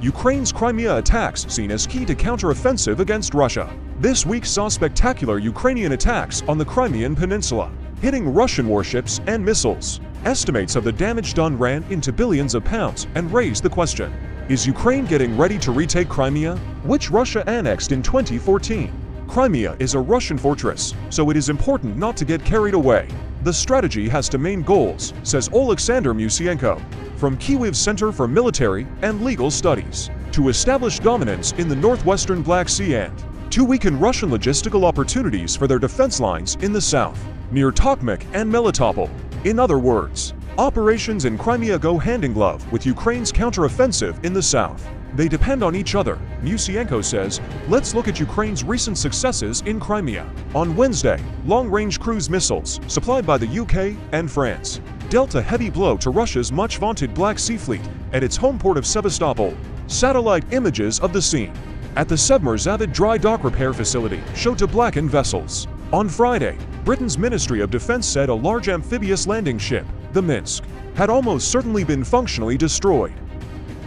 Ukraine's Crimea attacks seen as key to counter-offensive against Russia. This week saw spectacular Ukrainian attacks on the Crimean Peninsula, hitting Russian warships and missiles. Estimates of the damage done ran into billions of pounds and raised the question: is Ukraine getting ready to retake Crimea, which Russia annexed in 2014? Crimea is a Russian fortress, so it is important not to get carried away. The strategy has two main goals, says Oleksandr Musienko from Kyiv's Center for Military and Legal Studies, to establish dominance in the northwestern Black Sea and to weaken Russian logistical opportunities for their defense lines in the south, near Tokmak and Melitopol. In other words, operations in Crimea go hand in glove with Ukraine's counteroffensive in the south. They depend on each other, Musienko says. Let's look at Ukraine's recent successes in Crimea. On Wednesday, long-range cruise missiles, supplied by the UK and France, dealt a heavy blow to Russia's much-vaunted Black Sea Fleet at its home port of Sevastopol. Satellite images of the scene at the Sevmorzavid dry dock repair facility showed two blackened vessels. On Friday, Britain's Ministry of Defense said a large amphibious landing ship, the Minsk, had almost certainly been functionally destroyed.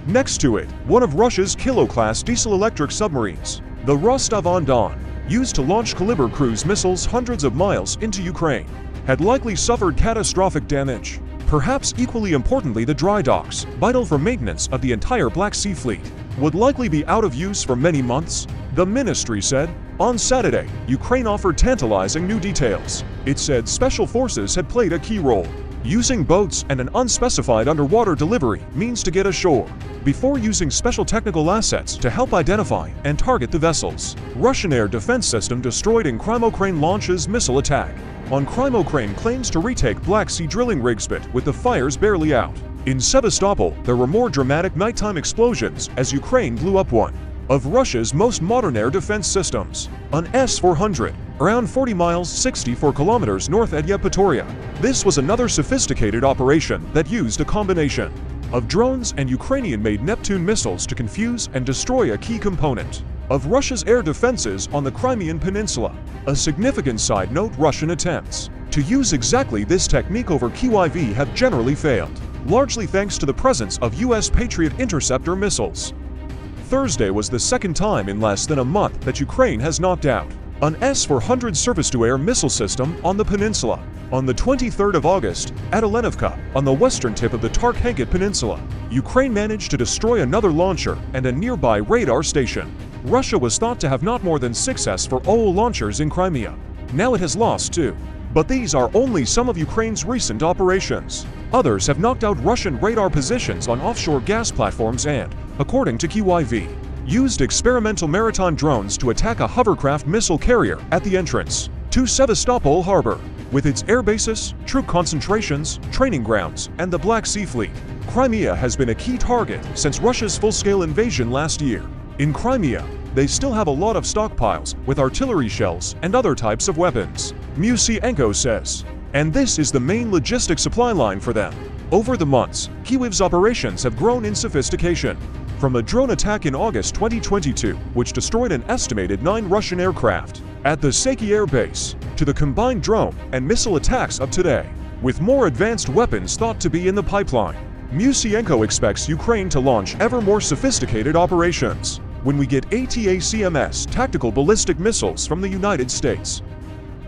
Next to it, one of Russia's Kilo-class diesel-electric submarines, the Rostov-on-Don, used to launch Kalibr cruise missiles hundreds of miles into Ukraine, had likely suffered catastrophic damage. Perhaps equally importantly, the dry docks, vital for maintenance of the entire Black Sea Fleet, would likely be out of use for many months, the ministry said. On Saturday, Ukraine offered tantalizing new details. It said special forces had played a key role, using boats and an unspecified underwater delivery means to get ashore, before using special technical assets to help identify and target the vessels. Russian air defense system destroyed in Crimea launches missile attack. On Crimea claims to retake Black Sea drilling rigs with the fires barely out. In Sevastopol, there were more dramatic nighttime explosions as Ukraine blew up one of Russia's most modern air defense systems, an S-400, around 40 miles 64 kilometers north of Yevpatoria. This was another sophisticated operation that used a combination of drones and Ukrainian-made Neptune missiles to confuse and destroy a key component of Russia's air defenses on the Crimean Peninsula. A significant side note: Russian attempts to use exactly this technique over Kyiv have generally failed, largely thanks to the presence of US Patriot interceptor missiles. Thursday was the second time in less than a month that Ukraine has knocked out an S-400 surface-to-air missile system on the peninsula. On the 23rd of August, at Olenovka, on the western tip of the Tarkhanket Peninsula, Ukraine managed to destroy another launcher and a nearby radar station. Russia was thought to have not more than 6 S-400 launchers in Crimea. Now it has lost 2. But these are only some of Ukraine's recent operations. Others have knocked out Russian radar positions on offshore gas platforms and, according to Kyiv, used experimental maritime drones to attack a hovercraft missile carrier at the entrance to Sevastopol harbor. With its air bases, troop concentrations, training grounds, and the Black Sea Fleet, Crimea has been a key target since Russia's full-scale invasion last year. In Crimea, they still have a lot of stockpiles with artillery shells and other types of weapons, Musienko says. And this is the main logistic supply line for them. Over the months, Kyiv's operations have grown in sophistication. From a drone attack in August 2022, which destroyed an estimated 9 Russian aircraft at the Saki Air Base, to the combined drone and missile attacks of today, with more advanced weapons thought to be in the pipeline. Musienko expects Ukraine to launch ever more sophisticated operations when we get ATACMS tactical ballistic missiles from the United States.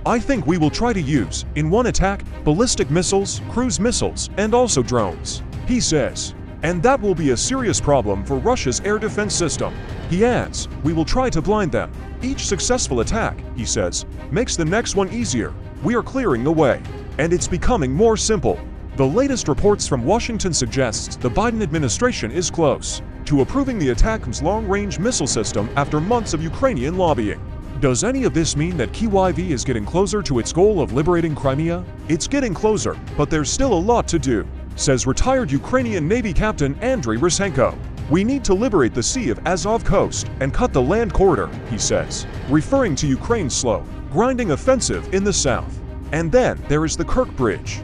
I think we will try to use, in one attack, ballistic missiles, cruise missiles, and also drones, he says. And that will be a serious problem for Russia's air defense system. He adds, we will try to blind them. Each successful attack, he says, makes the next one easier. We are clearing the way. And it's becoming more simple. The latest reports from Washington suggests the Biden administration is close to approving the attack's long-range missile system after months of Ukrainian lobbying. Does any of this mean that Kyiv is getting closer to its goal of liberating Crimea? It's getting closer, but there's still a lot to do, says retired Ukrainian Navy Captain Andriy Rysenko. We need to liberate the Sea of Azov coast and cut the land corridor, he says, referring to Ukraine's slow, grinding offensive in the south. And then there is the Kirk Bridge.